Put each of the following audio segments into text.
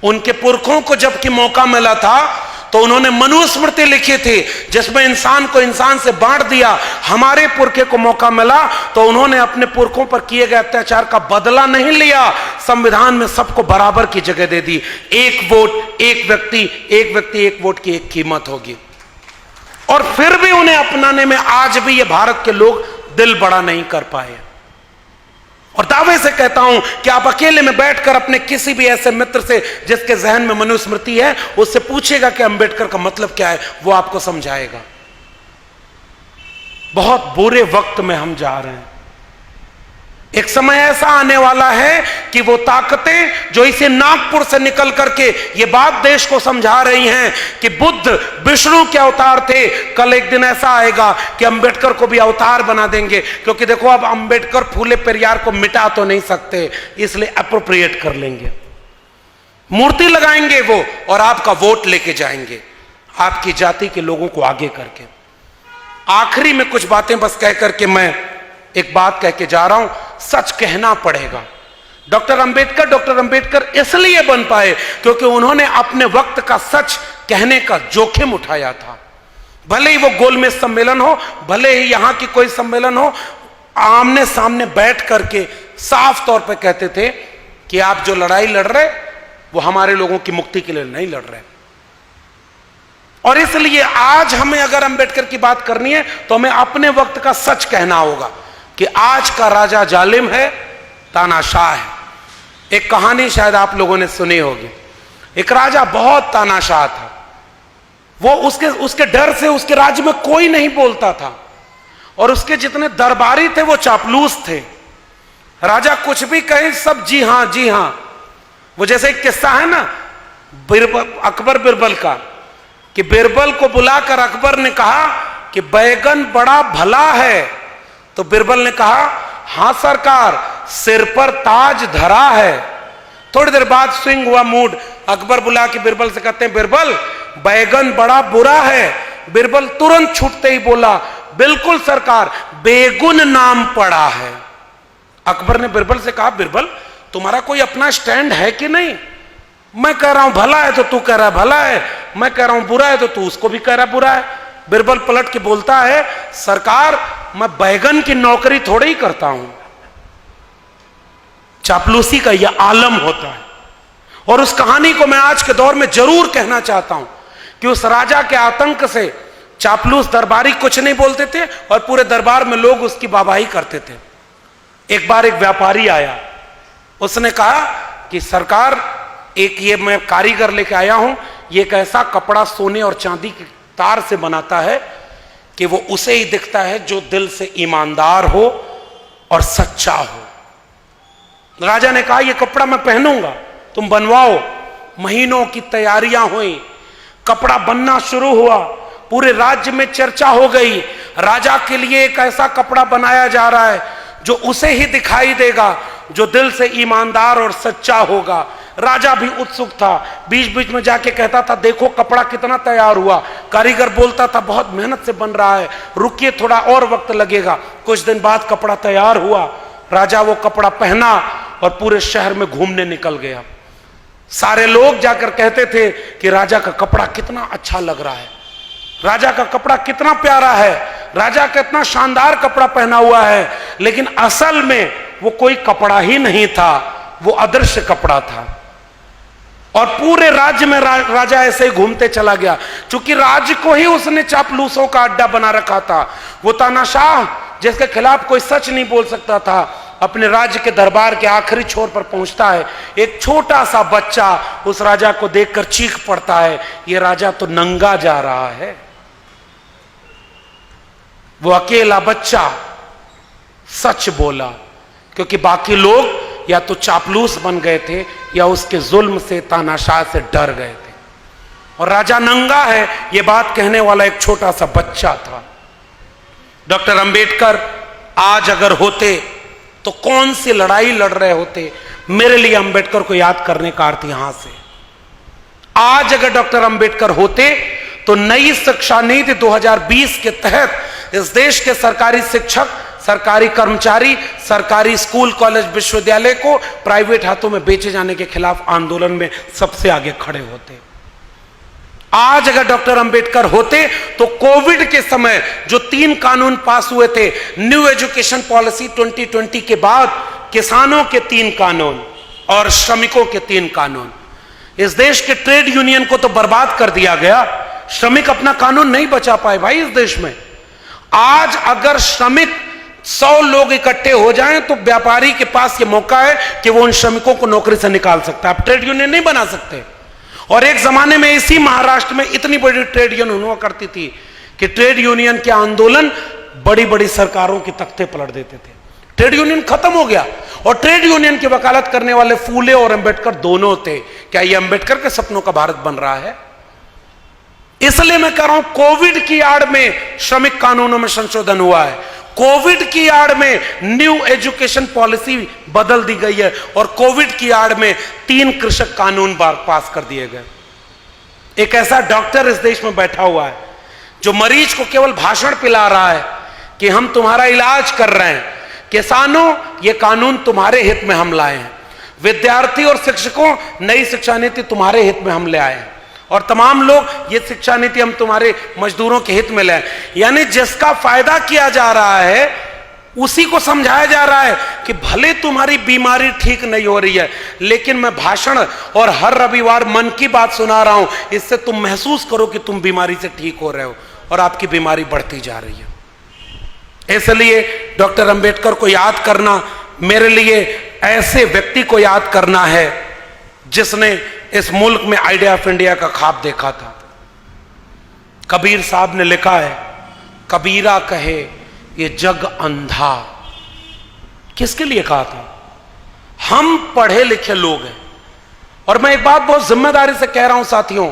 उनके पुरखों को जबकि मौका मिला था तो उन्होंने मनुस्मृति लिखी थी जिसमें इंसान को इंसान से बांट दिया। हमारे पुरखे को मौका मिला तो उन्होंने अपने पुरखों पर किए गए अत्याचार का बदला नहीं लिया, संविधान में सबको बराबर की जगह दे दी। एक वोट एक व्यक्ति, एक वोट की एक कीमत होगी। और फिर भी उन्हें अपनाने में आज भी ये भारत के लोग दिल बड़ा नहीं कर पाए। और दावे से कहता हूं कि आप अकेले में बैठकर अपने किसी भी ऐसे मित्र से जिसके जहन में मनुस्मृति है उससे पूछेगा कि अंबेडकर का मतलब क्या है, वो आपको समझाएगा। बहुत बुरे वक्त में हम जा रहे हैं। एक समय ऐसा आने वाला है कि वो ताकतें जो इसे नागपुर से निकल करके ये बात देश को समझा रही हैं कि बुद्ध विष्णु के अवतार थे, कल एक दिन ऐसा आएगा कि अंबेडकर को भी अवतार बना देंगे। क्योंकि देखो अब अंबेडकर फूले पेरियार को मिटा तो नहीं सकते, इसलिए अप्रोप्रिएट कर लेंगे, मूर्ति लगाएंगे वो, और आपका वोट लेके जाएंगे आपकी जाति के लोगों को आगे करके। आखिरी में कुछ बातें बस कह करके मैं एक बात कह के जा रहा हूं, सच कहना पड़ेगा। डॉक्टर अंबेडकर इसलिए बन पाए क्योंकि उन्होंने अपने वक्त का सच कहने का जोखिम उठाया था। भले ही वो गोलमेज सम्मेलन हो, भले ही यहां की कोई सम्मेलन हो, आमने सामने बैठ करके साफ तौर पे कहते थे कि आप जो लड़ाई लड़ रहे वो हमारे लोगों की मुक्ति के लिए नहीं लड़ रहे। और इसलिए आज हमें अगर अंबेडकर की बात करनी है तो हमें अपने वक्त का सच कहना होगा कि आज का राजा जालिम है, तानाशाह है। एक कहानी शायद आप लोगों ने सुनी होगी। एक राजा बहुत तानाशाह था, वो उसके डर से उसके राज्य में कोई नहीं बोलता था, और उसके जितने दरबारी थे वो चापलूस थे। राजा कुछ भी कहे सब जी हां जी हां। वो जैसे एक किस्सा है ना अकबर बिरबल का, कि बिरबल को बुलाकर अकबर ने कहा कि बैगन बड़ा भला है, तो बिरबल ने कहा हां सरकार, सिर पर ताज धरा है। थोड़ी देर बाद स्विंग हुआ मूड, अकबर बुला के बिरबल से कहते हैं बिरबल बैगन बड़ा बुरा है। बिरबल तुरंत छूटते ही बोला बिल्कुल सरकार, बेगुन नाम पड़ा है। अकबर ने बिरबल से कहा बिरबल तुम्हारा कोई अपना स्टैंड है कि नहीं? मैं कह रहा हूं भला है तो तू कह रहा है भला है, मैं कह रहा हूं बुरा है तो तू उसको भी कह रहा है बुरा है। बिरबल पलट के बोलता है सरकार मैं बैगन की नौकरी थोड़ी ही करता हूं। चापलूसी का यह आलम होता है। और उस कहानी को मैं आज के दौर में जरूर कहना चाहता हूं कि उस राजा के आतंक से चापलूस दरबारी कुछ नहीं बोलते थे और पूरे दरबार में लोग उसकी वाहवाही करते थे। एक बार एक व्यापारी आया, उसने कहा कि सरकार एक ये मैं कारीगर लेके आया हूं, ये एक ऐसा कपड़ा सोने और चांदी के तार से बनाता है कि वो उसे ही दिखता है जो दिल से ईमानदार हो और सच्चा हो। राजा ने कहा ये कपड़ा मैं पहनूंगा, तुम बनवाओ। महीनों की तैयारियां हुई, कपड़ा बनना शुरू हुआ, पूरे राज्य में चर्चा हो गई। राजा के लिए एक ऐसा कपड़ा बनाया जा रहा है जो उसे ही दिखाई देगा जो दिल से ईमानदार और सच्चा होगा। राजा भी उत्सुक था, बीच बीच में जाके कहता था देखो कपड़ा कितना तैयार हुआ। कारीगर बोलता था बहुत मेहनत से बन रहा है, रुकिए थोड़ा और वक्त लगेगा। कुछ दिन बाद कपड़ा तैयार हुआ, राजा वो कपड़ा पहना और पूरे शहर में घूमने निकल गया। सारे लोग जाकर कहते थे कि राजा का कपड़ा कितना अच्छा लग रहा है, राजा का कपड़ा कितना प्यारा है, राजा कितना शानदार कपड़ा पहना हुआ है। लेकिन असल में वो कोई कपड़ा ही नहीं था, वो अदृश्य कपड़ा था। और पूरे राज्य में राजा ऐसे ही घूमते चला गया, क्योंकि राज्य को ही उसने चापलूसों का अड्डा बना रखा था। वो तानाशाह जिसके खिलाफ कोई सच नहीं बोल सकता था, अपने राज्य के दरबार के आखिरी छोर पर पहुंचता है। एक छोटा सा बच्चा उस राजा को देखकर चीख पड़ता है, ये राजा तो नंगा जा रहा है। वो अकेला बच्चा सच बोला, क्योंकि बाकी लोग या तो चापलूस बन गए थे या उसके जुल्म से तानाशाह से डर गए थे। और राजा नंगा है ये बात कहने वाला एक छोटा सा बच्चा था। डॉक्टर अंबेडकर आज अगर होते तो कौन सी लड़ाई लड़ रहे होते? मेरे लिए अंबेडकर को याद करने का अर्थ यहां से, आज अगर डॉक्टर अंबेडकर होते तो नई शिक्षा नीति 2020 के तहत इस देश के सरकारी शिक्षक सरकारी कर्मचारी सरकारी स्कूल कॉलेज विश्वविद्यालय को प्राइवेट हाथों में बेचे जाने के खिलाफ आंदोलन में सबसे आगे खड़े होते। आज अगर डॉक्टर अंबेडकर होते तो कोविड के समय जो 3 कानून पास हुए थे, न्यू एजुकेशन पॉलिसी 2020 के बाद किसानों के 3 कानून और श्रमिकों के 3 कानून, इस देश के ट्रेड यूनियन को तो बर्बाद कर दिया गया। श्रमिक अपना कानून नहीं बचा पाए भाई इस देश में। आज अगर श्रमिक 100 लोग इकट्ठे हो जाएं तो व्यापारी के पास यह मौका है कि वो उन श्रमिकों को नौकरी से निकाल सकता है। आप ट्रेड यूनियन नहीं बना सकते। और एक जमाने में इसी महाराष्ट्र में इतनी बड़ी ट्रेड यूनियन हुआ करती थी कि ट्रेड यूनियन के आंदोलन बड़ी बड़ी सरकारों के तख्ते पलट देते थे। ट्रेड यूनियन खत्म हो गया और ट्रेड यूनियन की वकालत करने वाले फूले और अंबेडकर दोनों थे। क्या यह अंबेडकर के सपनों का भारत बन रहा है? इसलिए मैं कह रहा हूं कोविड की आड़ में श्रमिक कानूनों में संशोधन हुआ है, कोविड की आड़ में न्यू एजुकेशन पॉलिसी बदल दी गई है और कोविड की आड़ में 3 कृषक कानून पास कर दिए गए। एक ऐसा डॉक्टर इस देश में बैठा हुआ है जो मरीज को केवल भाषण पिला रहा है कि हम तुम्हारा इलाज कर रहे हैं। किसानों, ये कानून तुम्हारे हित में हम लाए हैं। विद्यार्थी और शिक्षकों, नई शिक्षा नीति तुम्हारे हित में हम ले आए हैं। और तमाम लोग, ये शिक्षा नीति हम तुम्हारे मजदूरों के हित में ले आए। यानी जिसका फायदा किया जा रहा है उसी को समझाया जा रहा है कि भले तुम्हारी बीमारी ठीक नहीं हो रही है, लेकिन मैं भाषण और हर रविवार मन की बात सुना रहा हूं, इससे तुम महसूस करो कि तुम बीमारी से ठीक हो रहे हो और आपकी बीमारी बढ़ती जा रही है। इसलिए डॉक्टर अंबेडकर को याद करना मेरे लिए ऐसे व्यक्ति को याद करना है जिसने इस मुल्क में आइडिया ऑफ इंडिया का ख्वाब देखा था। कबीर साहब ने लिखा है, कबीरा कहे ये जग अंधा। किसके लिए कहा था? हम पढ़े लिखे लोग हैं और मैं एक बात बहुत जिम्मेदारी से कह रहा हूं साथियों,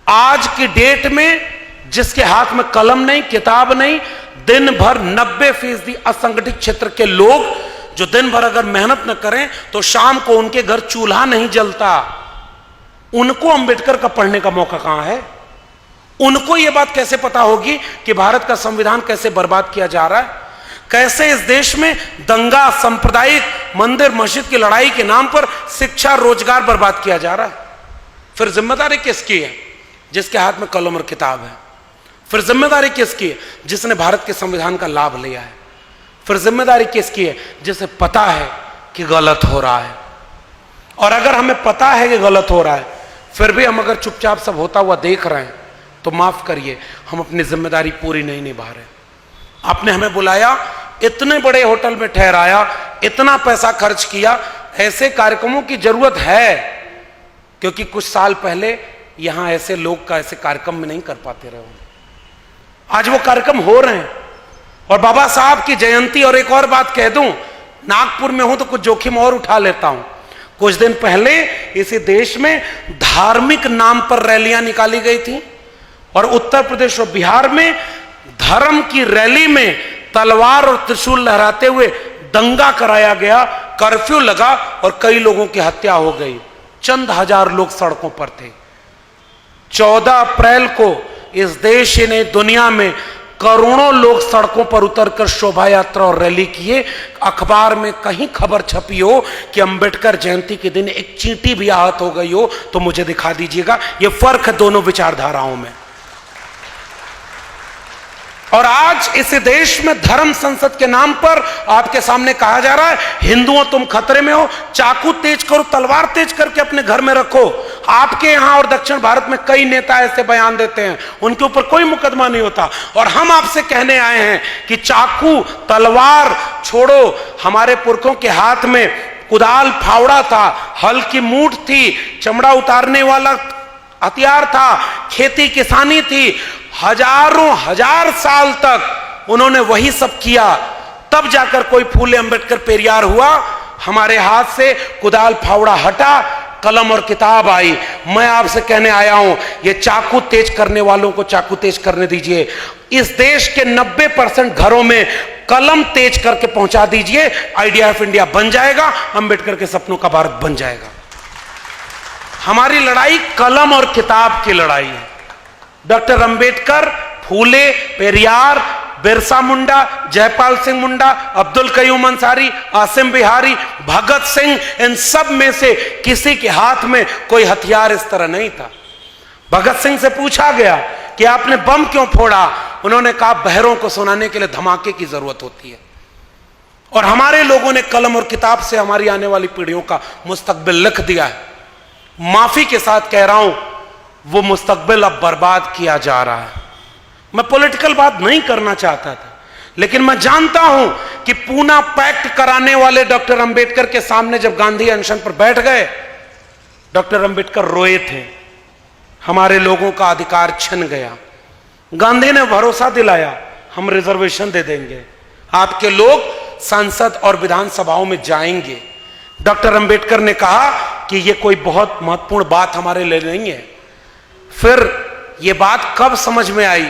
आज की डेट में जिसके हाथ में कलम नहीं, किताब नहीं, दिन भर 90% असंगठित क्षेत्र के लोग जो दिन भर अगर मेहनत न करें तो शाम को उनके घर चूल्हा नहीं जलता, उनको अंबेडकर का पढ़ने का मौका कहां है? उनको यह बात कैसे पता होगी कि भारत का संविधान कैसे बर्बाद किया जा रहा है, कैसे इस देश में दंगा, सांप्रदायिक, मंदिर मस्जिद की लड़ाई के नाम पर शिक्षा, रोजगार बर्बाद किया जा रहा है। फिर जिम्मेदारी किसकी है? जिसके हाथ में कलम और किताब है। फिर जिम्मेदारी किसकी है? जिसने भारत के संविधान का लाभ लिया है। फिर जिम्मेदारी किसकी है? जिसे पता है कि गलत हो रहा है। और अगर हमें पता है कि गलत हो रहा है फिर भी हम अगर चुपचाप सब होता हुआ देख रहे हैं तो माफ करिए, हम अपनी जिम्मेदारी पूरी नहीं निभा रहे। आपने हमें बुलाया, इतने बड़े होटल में ठहराया, इतना पैसा खर्च किया, ऐसे कार्यक्रमों की जरूरत है क्योंकि कुछ साल पहले यहां ऐसे लोग का ऐसे कार्यक्रम में नहीं कर पाते रहे। आज वो कार्यक्रम हो रहे हैं और बाबा साहब की जयंती। और एक और बात कह दूं, नागपुर में हूं तो कुछ जोखिम और उठा लेता हूं। कुछ दिन पहले इसी देश में धार्मिक नाम पर रैलियां निकाली गई थी और उत्तर प्रदेश और बिहार में धर्म की रैली में तलवार और त्रिशूल लहराते हुए दंगा कराया गया, कर्फ्यू लगा और कई लोगों की हत्या हो गई। चंद हजार लोग सड़कों पर थे। 14 अप्रैल को इस देश ही नहीं दुनिया में करोड़ों लोग सड़कों पर उतरकर शोभा यात्रा और रैली किए। अखबार में कहीं खबर छपी हो कि अंबेडकर जयंती के दिन एक चींटी भी आहत हो गई हो तो मुझे दिखा दीजिएगा। यह फर्क है दोनों विचारधाराओं में। और आज इस देश में धर्म संसद के नाम पर आपके सामने कहा जा रहा है, हिंदुओं तुम खतरे में हो, चाकू तेज करो, तलवार तेज करके अपने घर में रखो। आपके यहां और दक्षिण भारत में कई नेता ऐसे बयान देते हैं, उनके ऊपर कोई मुकदमा नहीं होता। और हम आपसे कहने आए हैं कि चाकू तलवार छोड़ो। हमारे पुरखों के हाथ में कुदाल फावड़ा था, हल की मूठ थी, चमड़ा उतारने वाला हथियार था, खेती किसानी थी। हजारों हजार साल तक उन्होंने वही सब किया, तब जाकर कोई फूले अंबेडकर पेरियार हुआ। हमारे हाथ से कुदाल फावड़ा हटा, कलम और किताब आई। मैं आपसे कहने आया हूं, ये चाकू तेज करने वालों को चाकू तेज करने दीजिए। इस देश के 90% घरों में कलम तेज करके पहुंचा दीजिए, आइडिया ऑफ इंडिया बन जाएगा, अंबेडकर के सपनों का भारत बन जाएगा। हमारी लड़ाई कलम और किताब की लड़ाई है। डॉक्टर अंबेडकर, फूले, पेरियार बिरसा मुंडा, जयपाल सिंह मुंडा, अब्दुल कयूम अंसारी, आसिम बिहारी, भगत सिंह, इन सब में से किसी के हाथ में कोई हथियार इस तरह नहीं था। भगत सिंह से पूछा गया कि आपने बम क्यों फोड़ा? उन्होंने कहा बहरों को सुनाने के लिए धमाके की जरूरत होती है। और हमारे लोगों ने कलम और किताब से हमारी आने वाली पीढ़ियों का मुस्तकबिल लिख दिया है। माफी के साथ कह रहा हूं, वो मुस्तकबिल अब बर्बाद किया जा रहा है। मैं पॉलिटिकल बात नहीं करना चाहता था, लेकिन मैं जानता हूं कि पूना पैक्ट कराने वाले डॉक्टर अंबेडकर के सामने जब गांधी अनशन पर बैठ गए, डॉक्टर अंबेडकर रोए थे, हमारे लोगों का अधिकार छिन गया। गांधी ने भरोसा दिलाया, हम रिजर्वेशन दे देंगे, आपके लोग संसद और विधानसभाओं में जाएंगे। डॉक्टर अंबेडकर ने कहा कि यह कोई बहुत महत्वपूर्ण बात हमारे लिए नहीं है। फिर यह बात कब समझ में आई?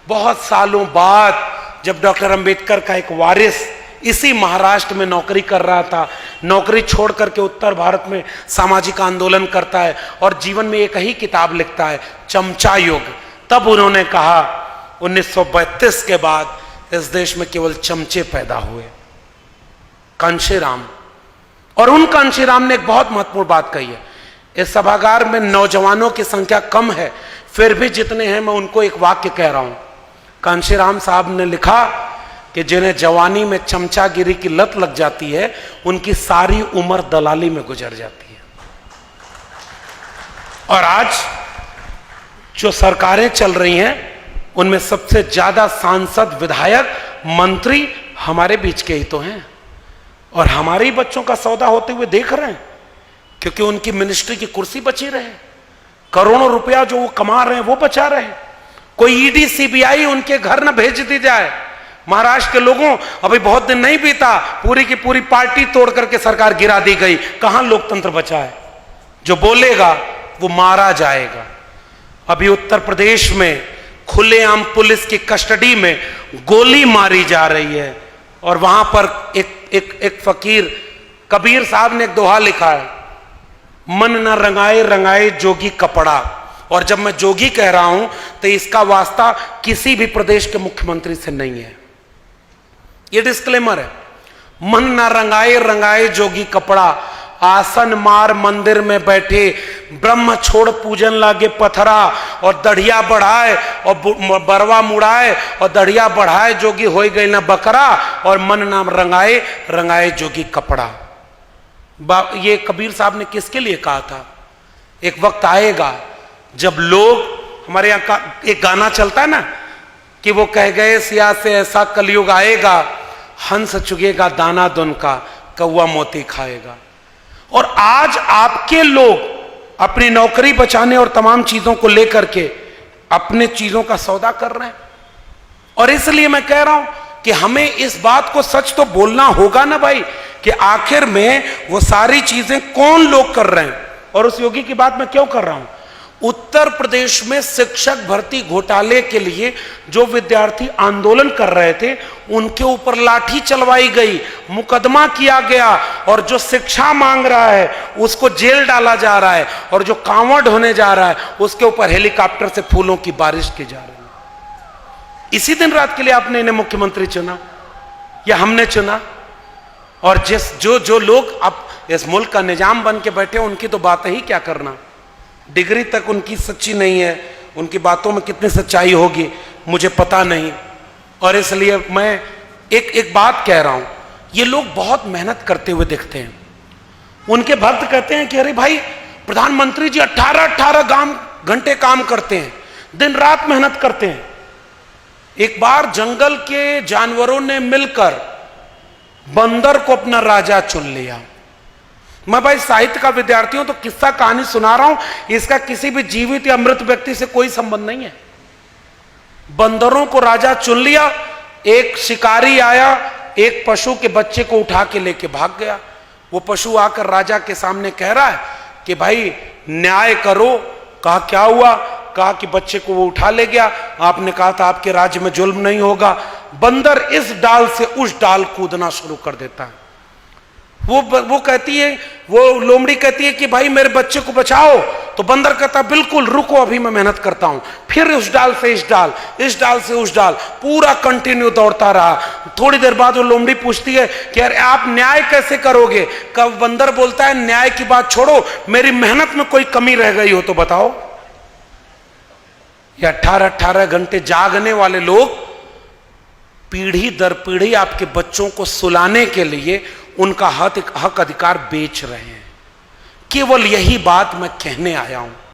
बहुत सालों बाद, जब डॉक्टर अंबेडकर का एक वारिस इसी महाराष्ट्र में नौकरी कर रहा था, नौकरी छोड़ करके उत्तर भारत में सामाजिक आंदोलन करता है और जीवन में एक ही किताब लिखता है, चमचा युग। तब उन्होंने कहा 1932 के बाद इस देश में केवल चमचे पैदा हुए। कांशीराम, और उन कांशीराम ने एक बहुत महत्वपूर्ण बात कही है। इस सभागार में नौजवानों की संख्या कम है, फिर भी जितने हैं मैं उनको एक वाक्य कह रहा हूं। कांशीराम साहब ने लिखा कि जिन्हें जवानी में चमचागिरी की लत लग जाती है, उनकी सारी उम्र दलाली में गुजर जाती है। और आज जो सरकारें चल रही हैं, उनमें सबसे ज्यादा सांसद, विधायक, मंत्री हमारे बीच के ही तो हैं, और हमारे ही बच्चों का सौदा होते हुए देख रहे हैं, क्योंकि उनकी मिनिस्ट्री की कुर्सी बची रहे, करोड़ों रुपया जो वो कमा रहे हैं वो बचा रहे। कोई ईडी सीबीआई उनके घर न भेज दी जाए। महाराष्ट्र के लोगों, अभी बहुत दिन नहीं बीता, पूरी की पूरी पार्टी तोड़ करके सरकार गिरा दी गई। कहां लोकतंत्र बचा है? जो बोलेगा वो मारा जाएगा। अभी उत्तर प्रदेश में खुलेआम पुलिस की कस्टडी में गोली मारी जा रही है, और वहां पर एक फकीर कबीर साहब ने एक दोहा लिखा है, मन न रंगाए रंगाए जोगी कपड़ा। और जब मैं जोगी कह रहा हूं तो इसका वास्ता किसी भी प्रदेश के मुख्यमंत्री से नहीं है, ये डिस्क्लेमर है। मन न रंगाए रंगाए जोगी कपड़ा, आसन मार मंदिर में बैठे, ब्रह्म छोड़ पूजन लागे पथरा, और दढ़िया बढ़ाए और बरवा मुड़ाए, और दढ़िया बढ़ाए जोगी हो गई ना बकरा, और मन नाम रंगाए रंगाए जोगी कपड़ा। ये कबीर साहब ने किसके लिए कहा था? एक वक्त आएगा जब लोग, हमारे यहां का एक गाना चलता है ना, कि वो कह गए सिया से ऐसा कलयुग आएगा, हंस चुगेगा दाना दुन का, कौवा मोती खाएगा। और आज आपके लोग अपनी नौकरी बचाने और तमाम चीजों को लेकर के अपने चीजों का सौदा कर रहे हैं। और इसलिए मैं कह रहा हूं कि हमें इस बात को सच तो बोलना होगा ना भाई, कि आखिर में वो सारी चीजें कौन लोग कर रहे हैं। और उस योगी की बात मैं क्यों कर रहा हूं? उत्तर प्रदेश में शिक्षक भर्ती घोटाले के लिए जो विद्यार्थी आंदोलन कर रहे थे, उनके ऊपर लाठी चलवाई गई, मुकदमा किया गया, और जो शिक्षा मांग रहा है उसको जेल डाला जा रहा है, और जो कांवड़ होने जा रहा है उसके ऊपर हेलीकॉप्टर से फूलों की बारिश की जा रही है। इसी दिन रात के लिए आपने इन्हें मुख्यमंत्री चुना या हमने चुना? और जो लोग अब इस मुल्क का निजाम बन के बैठे, उनकी तो बात ही क्या करना। डिग्री तक उनकी सच्ची नहीं है, उनकी बातों में कितनी सच्चाई होगी मुझे पता नहीं। और इसलिए मैं एक बात कह रहा हूं, ये लोग बहुत मेहनत करते हुए दिखते हैं। उनके भक्त कहते हैं कि अरे भाई, प्रधानमंत्री जी 18 घंटे काम करते हैं, दिन रात मेहनत करते हैं। एक बार जंगल के जानवरों ने मिलकर बंदर को अपना राजा चुन लिया। मैं भाई साहित्य का विद्यार्थी हूं तो किस्सा कहानी सुना रहा हूं, इसका किसी भी जीवित या मृत व्यक्ति से कोई संबंध नहीं है। बंदरों को राजा चुन लिया। एक शिकारी आया, एक पशु के बच्चे को उठा के लेके भाग गया। वो पशु आकर राजा के सामने कह रहा है कि भाई न्याय करो। कहा क्या हुआ? कहा कि बच्चे को वो उठा ले गया, आपने कहा था आपके राज्य में जुल्म नहीं होगा। बंदर इस डाल से उस डाल कूदना शुरू कर देता है। वो कहती है, वो लोमड़ी कहती है कि भाई मेरे बच्चे को बचाओ, तो बंदर कहता बिल्कुल रुको, अभी मैं मेहनत करता हूं। फिर उस डाल से इस डाल, इस डाल से उस डाल, पूरा कंटिन्यू दौड़ता रहा। थोड़ी देर बाद वो लोमड़ी पूछती है कि यार आप न्याय कैसे करोगे? कब बंदर बोलता है न्याय की बात छोड़ो, मेरी मेहनत में कोई कमी रह गई हो तो बताओ। ये 18-18 घंटे जागने वाले लोग पीढ़ी दर पीढ़ी आपके बच्चों को सुलाने के लिए उनका हक अधिकार बेच रहे हैं। केवल यही बात मैं कहने आया हूं।